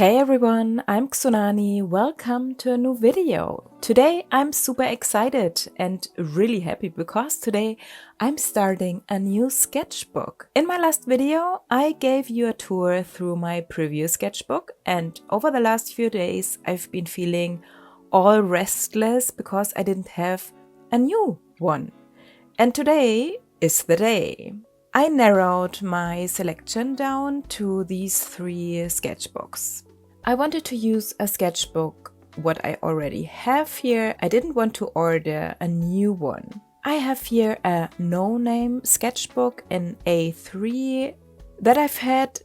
Hey everyone, I'm Tsunani. Welcome to a new video. Today I'm super excited and really happy because today I'm starting a new sketchbook. In my last video, I gave you a tour through my previous sketchbook, and over the last few days I've been feeling all restless because I didn't have a new one. And today is the day. I narrowed my selection down to these three sketchbooks. I wanted to use a sketchbook what I already have here. I didn't want to order a new one. I have here a no-name sketchbook in A3 that I've had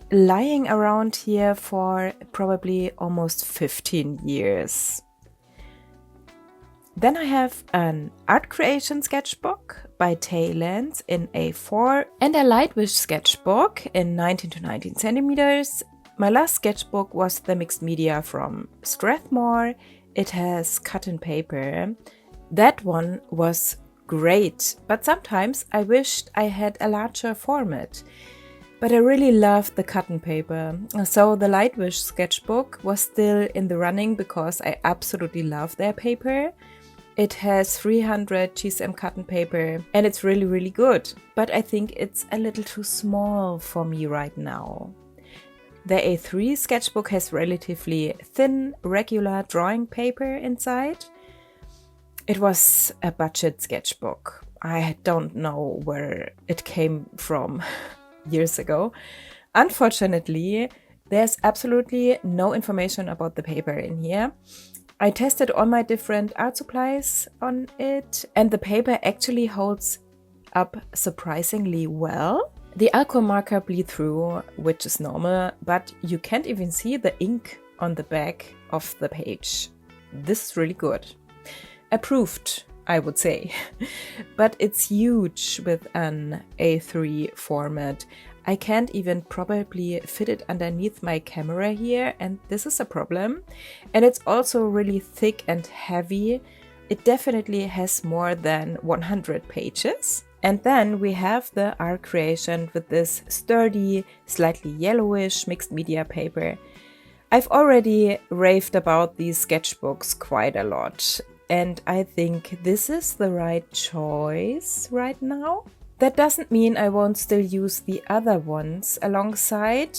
lying around here for probably almost 15 years. Then I have an Artcreation sketchbook by Thailand in A4 and a Lightwish sketchbook in 19 to 19 centimeters. My last sketchbook was the mixed media from Strathmore. It has cut and paper. That one was great, but sometimes I wished I had a larger format. But I really loved the cut and paper. So the Lightwish sketchbook was still in the running because I absolutely love their paper. It has 300 GSM cut and paper and it's really good. But I think it's a little too small for me right now. The A3 sketchbook has relatively thin, regular drawing paper inside. It was a budget sketchbook. I don't know where it came from years ago. Unfortunately, there's absolutely no information about the paper in here. I tested all my different art supplies on it, and the paper actually holds up surprisingly well. The alcohol marker bleed through, which is normal, but you can't even see the ink on the back of the page. This is really good. Approved, I would say. But it's huge with an A3 format. I can't even probably fit it underneath my camera here, and this is a problem. And it's also really thick and heavy. It definitely has more than 100 pages. And then we have the Artcreation with this sturdy, slightly yellowish mixed media paper. I've already raved about these sketchbooks quite a lot, and I think this is the right choice right now. That doesn't mean I won't still use the other ones alongside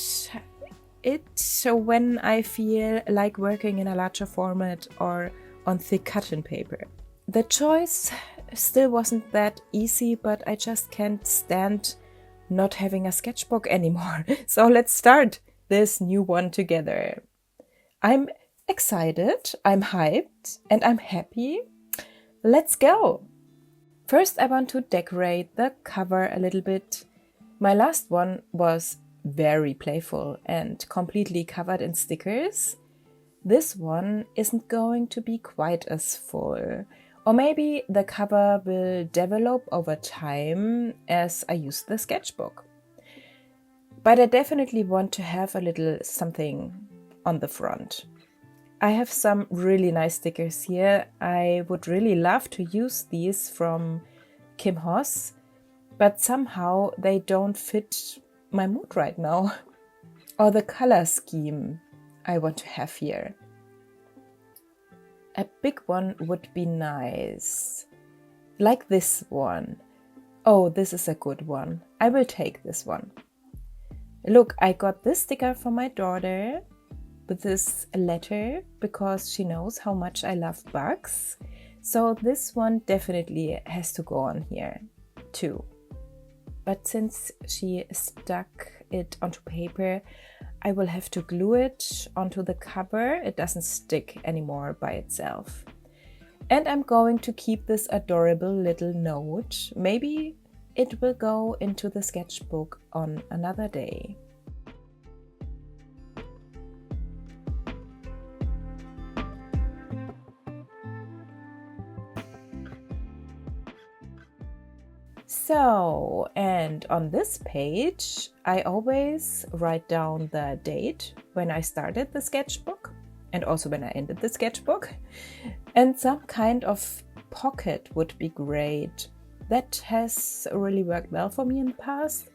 it when I feel like working in a larger format or on thick cut-in paper. The choice still wasn't that easy, but I just can't stand not having a sketchbook anymore. So let's start this new one together. I'm excited, I'm hyped, and I'm happy. Let's go! First, I want to decorate the cover a little bit. My last one was very playful and completely covered in stickers. This one isn't going to be quite as full. Or maybe the cover will develop over time as I use the sketchbook. But I definitely want to have a little something on the front. I have some really nice stickers here. I would really love to use these from Kim Hoss, but somehow they don't fit my mood right now. Or the color scheme I want to have here. A big one would be nice. Like this one. Oh, this is a good one. I will take this one. Look, I got this sticker for my daughter with this letter because she knows how much I love bugs. So this one definitely has to go on here too. But since she stuck it onto paper, I will have to glue it onto the cover. It doesn't stick anymore by itself. And I'm going to keep this adorable little note. Maybe it will go into the sketchbook on another day. So, and on this page, I always write down the date when I started the sketchbook and also when I ended the sketchbook. And some kind of pocket would be great. That has really worked well for me in the past.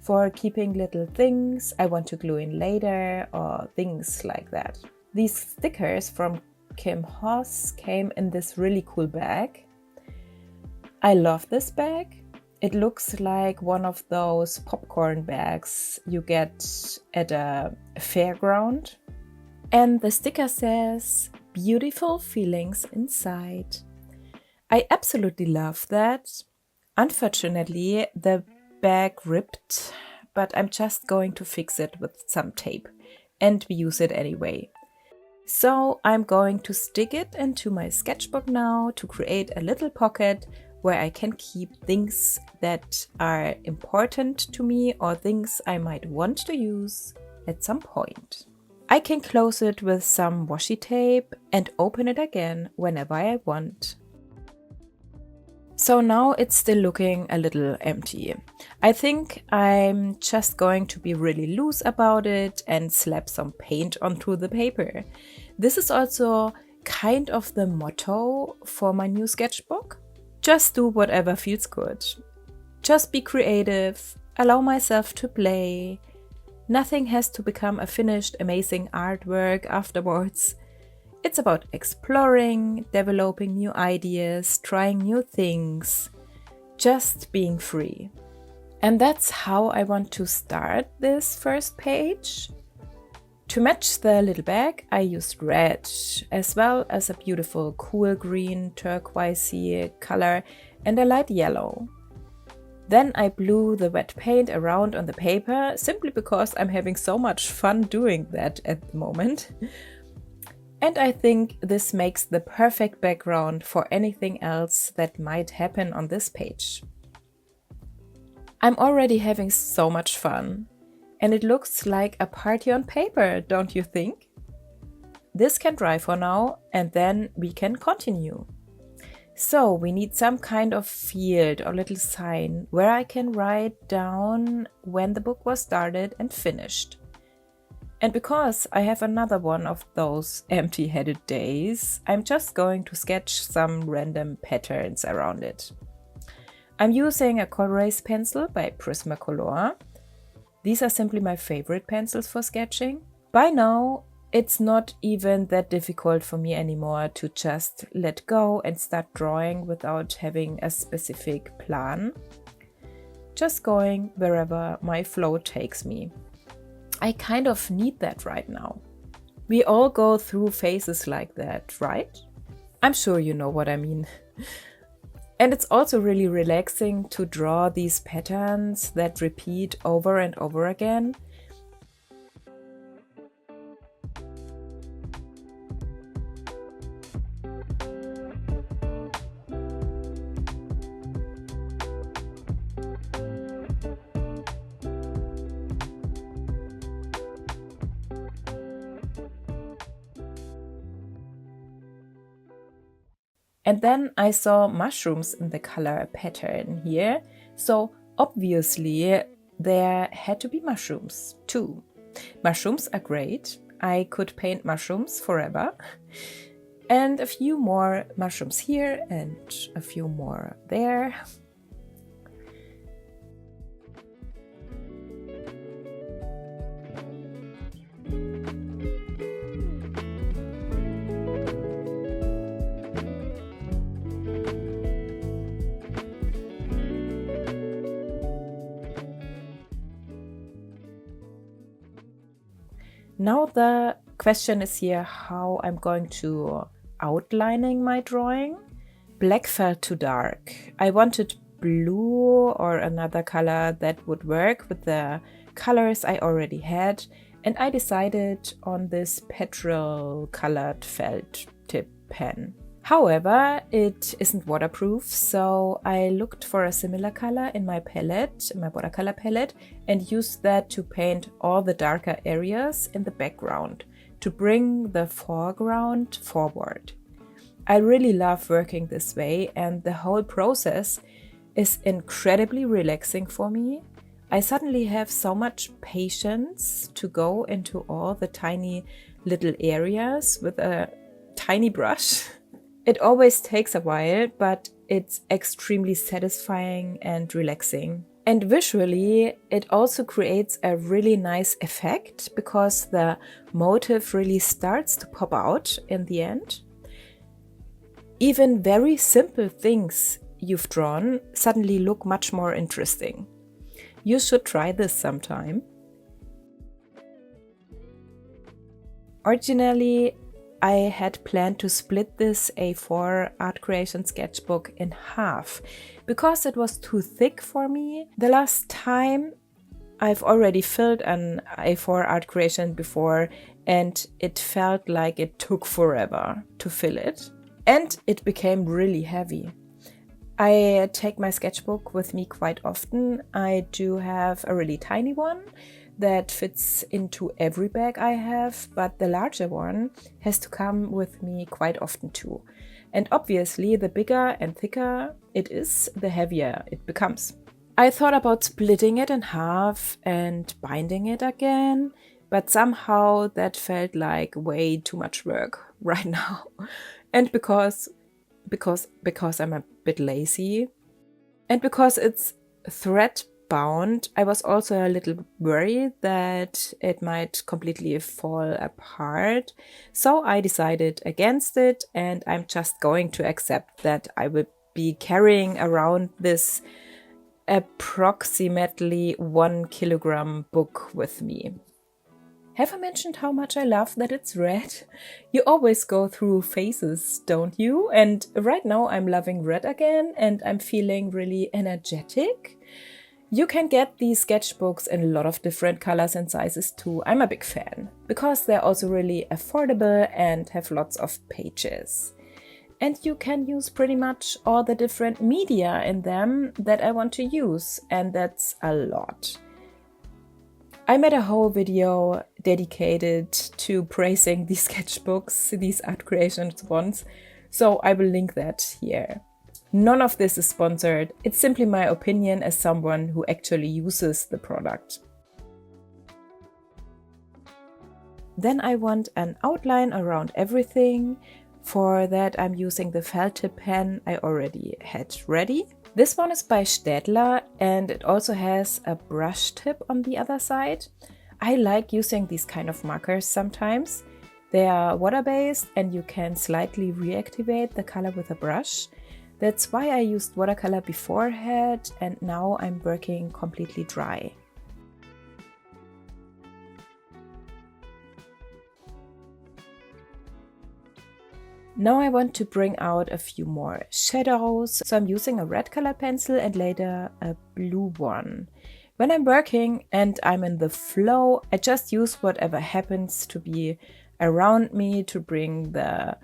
for keeping little things I want to glue in later or things like that. These stickers from Kim Hoss came in this really cool bag. I love this bag. It looks like one of those popcorn bags you get at a fairground. And the sticker says, "Beautiful feelings inside." I absolutely love that. Unfortunately, the bag ripped, but I'm just going to fix it with some tape and we use it anyway. So I'm going to stick it into my sketchbook now to create a little pocket where I can keep things that are important to me or things I might want to use at some point. I can close it with some washi tape and open it again whenever I want. So now it's still looking a little empty. I think I'm just going to be really loose about it and slap some paint onto the paper. This is also kind of the motto for my new sketchbook. Just do whatever feels good. Just be creative, allow myself to play. Nothing has to become a finished, amazing artwork afterwards. It's about exploring, developing new ideas, trying new things, just being free. And that's how I want to start this first page. To match the little bag, I used red, as well as a beautiful cool green, turquoisey color and a light yellow. Then I blew the wet paint around on the paper, simply because I'm having so much fun doing that at the moment. And I think this makes the perfect background for anything else that might happen on this page. I'm already having so much fun. And it looks like a party on paper, don't you think? This can dry for now, and then we can continue. So we need some kind of field or little sign where I can write down when the book was started and finished. And because I have another one of those empty-headed days, I'm just going to sketch some random patterns around it. I'm using a Colorase pencil by Prismacolor. These are simply my favorite pencils for sketching. By now, it's not even that difficult for me anymore to just let go and start drawing without having a specific plan. Just going wherever my flow takes me. I kind of need that right now. We all go through phases like that, right? I'm sure you know what I mean. And it's also really relaxing to draw these patterns that repeat over and over again. And then I saw mushrooms in the color pattern here, so obviously there had to be mushrooms too. Mushrooms are great. I could paint mushrooms forever. And a few more mushrooms here and a few more there. Now the question is here how I'm going to outlining my drawing. Black felt too dark. I wanted blue or another color that would work with the colors I already had, and I decided on this petrol colored felt tip pen. However, it isn't waterproof, so I looked for a similar color in my palette, my watercolor palette, and used that to paint all the darker areas in the background to bring the foreground forward. I really love working this way, and the whole process is incredibly relaxing for me. I suddenly have so much patience to go into all the tiny little areas with a tiny brush. It always takes a while, but it's extremely satisfying and relaxing. And visually, it also creates a really nice effect because the motif really starts to pop out in the end. Even very simple things you've drawn suddenly look much more interesting. You should try this sometime. Originally, I had planned to split this A4 Artcreation sketchbook in half because it was too thick for me. The last time I've already filled an A4 Artcreation before and it felt like it took forever to fill it. And it became really heavy. I take my sketchbook with me quite often. I do have a really tiny one that fits into every bag I have, but the larger one has to come with me quite often too. And obviously, the bigger and thicker it is, the heavier it becomes. I thought about splitting it in half and binding it again, but somehow that felt like way too much work right now. And because I'm a bit lazy and because it's thread bound, I was also a little worried that it might completely fall apart. So I decided against it, and I'm just going to accept that I will be carrying around this approximately 1 kilogram book with me. Have I mentioned how much I love that it's red? You always go through phases, don't you? And right now I'm loving red again and I'm feeling really energetic. You can get these sketchbooks in a lot of different colors and sizes too. I'm a big fan because they're also really affordable and have lots of pages. And you can use pretty much all the different media in them that I want to use, and that's a lot. I made a whole video dedicated to praising these sketchbooks, these Artcreation ones, so I will link that here. None of this is sponsored, it's simply my opinion as someone who actually uses the product. Then I want an outline around everything. For that I'm using the felt tip pen I already had ready. This one is by Staedtler and it also has a brush tip on the other side. I like using these kind of markers sometimes. They are water-based and you can slightly reactivate the color with a brush. That's why I used watercolor beforehand and now I'm working completely dry. Now I want to bring out a few more shadows, so I'm using a red color pencil and later a blue one. When I'm working and I'm in the flow, I just use whatever happens to be around me to bring the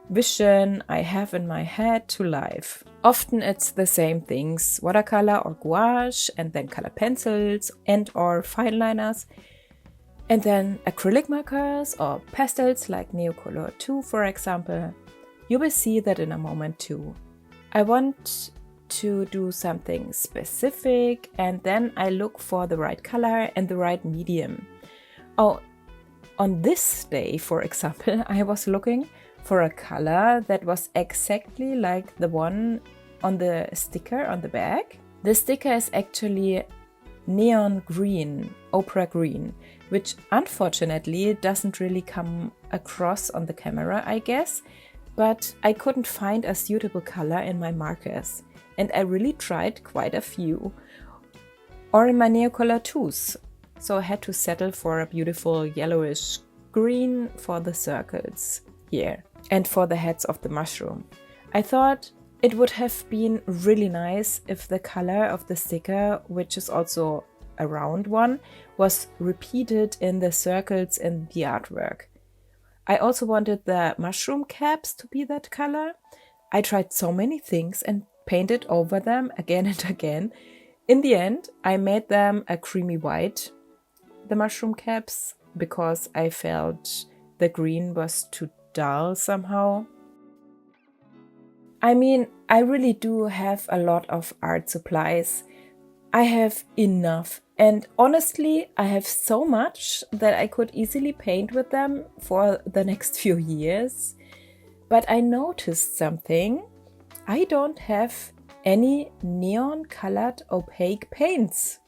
vision I have in my head to life. Often it's the same things, watercolor or gouache, and then color pencils and or fine liners, and then acrylic markers or pastels like Neocolor 2 for example. You will see that in a moment too. I want to do something specific and then I look for the right color and the right medium. Oh, on this day, for example, I was looking for a color that was exactly like the one on the sticker on the bag. The sticker is actually neon green, opera green, which unfortunately doesn't really come across on the camera, I guess, but I couldn't find a suitable color in my markers, and I really tried quite a few, or in my Neocolor 2s, so I had to settle for a beautiful yellowish green for the circles here and for the heads of the mushroom. I thought it would have been really nice if the color of the sticker, which is also a round one, was repeated in the circles in the artwork. I also wanted the mushroom caps to be that color. I tried so many things and painted over them again and again. In the end, I made them a creamy white, the mushroom caps, because I felt the green was too dull somehow. I mean, I really do have a lot of art supplies. I have enough, and honestly, I have so much that I could easily paint with them for the next few years. But I noticed something. I don't have any neon colored opaque paints.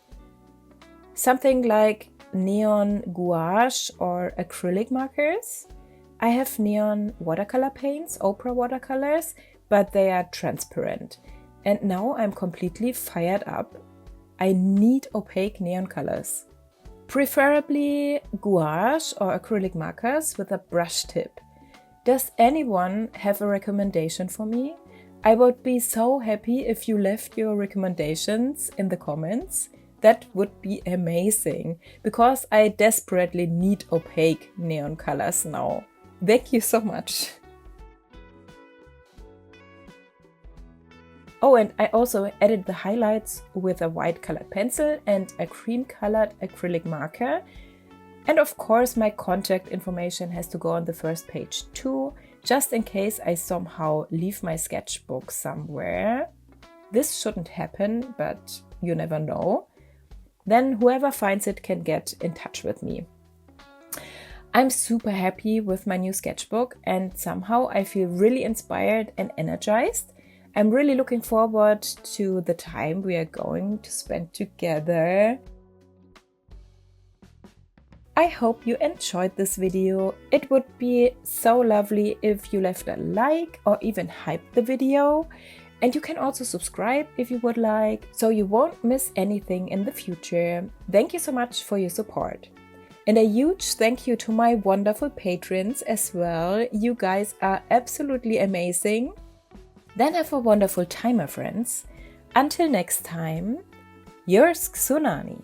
Something like neon gouache or acrylic markers. I have neon watercolor paints, opera watercolors, but they are transparent. And now I'm completely fired up. I need opaque neon colors. Preferably gouache or acrylic markers with a brush tip. Does anyone have a recommendation for me? I would be so happy if you left your recommendations in the comments. That would be amazing, because I desperately need opaque neon colors now. Thank you so much. Oh, and I also added the highlights with a white colored pencil and a cream colored acrylic marker. And of course, my contact information has to go on the first page too, just in case I somehow leave my sketchbook somewhere. This shouldn't happen, but you never know. Then whoever finds it can get in touch with me. I'm super happy with my new sketchbook, and somehow I feel really inspired and energized. I'm really looking forward to the time we are going to spend together. I hope you enjoyed this video. It would be so lovely if you left a like or even hyped the video. And you can also subscribe if you would like, so you won't miss anything in the future. Thank you so much for your support. And a huge thank you to my wonderful patrons as well. You guys are absolutely amazing. Then have a wonderful time, my friends. Until next time, yours Tsunami.